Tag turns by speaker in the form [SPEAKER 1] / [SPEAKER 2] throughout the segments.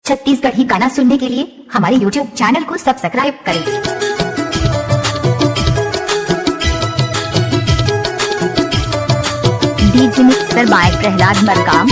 [SPEAKER 1] छत्तीसगढ़ी गाना सुनने के लिए हमारे YouTube चैनल को सब्सक्राइब करें। DJ mixer by Prahlad Markam.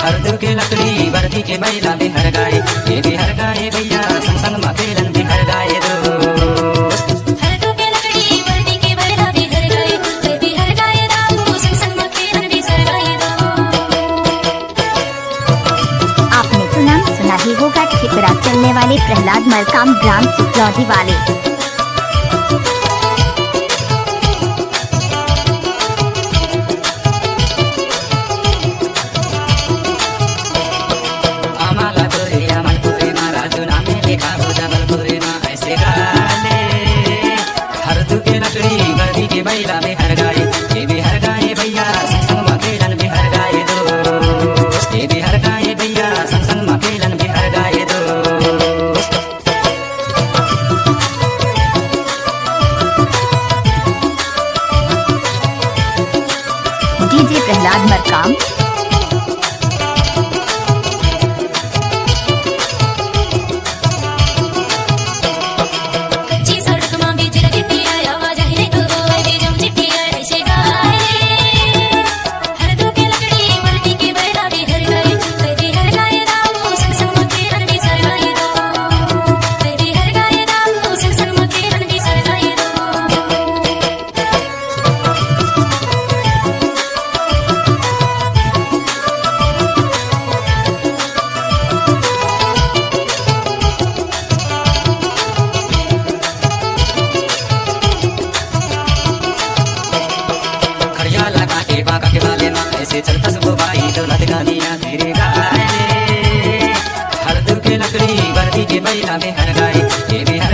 [SPEAKER 2] हरदू के लकड़ी वर्दी के बैला भी हर गाए, ये भी हर गाए भैया संग संग मकेलन भी हर गाए दोस्त।
[SPEAKER 3] हरदू के लकड़ी वर्दी के बैला भी हर गाए, ये भी हर गाए दाऊ संग संग मकेलन भी सर गाए दो।
[SPEAKER 1] आपने तो नाम सुना ही होगा ठिकरा चलने वाले प्रहलाद मरकाम ग्राम सुखलौदी वाले।
[SPEAKER 2] बैला में हर गाए, ये भी हर गाए भैया संग संग मकेलन भी हर गाए दोस्त। ये भी हर गाए भैया संग संग मकेलन भी हर गाए दोस्त।
[SPEAKER 1] डीजे प्रहलाद मरकाम। बाका के वाले माँ ऐसे चलता सबको भाई दौलत गानिया तेरे गाए। हरदू के लकड़ी वर्दी के बैला में हर गाए, ये भी हर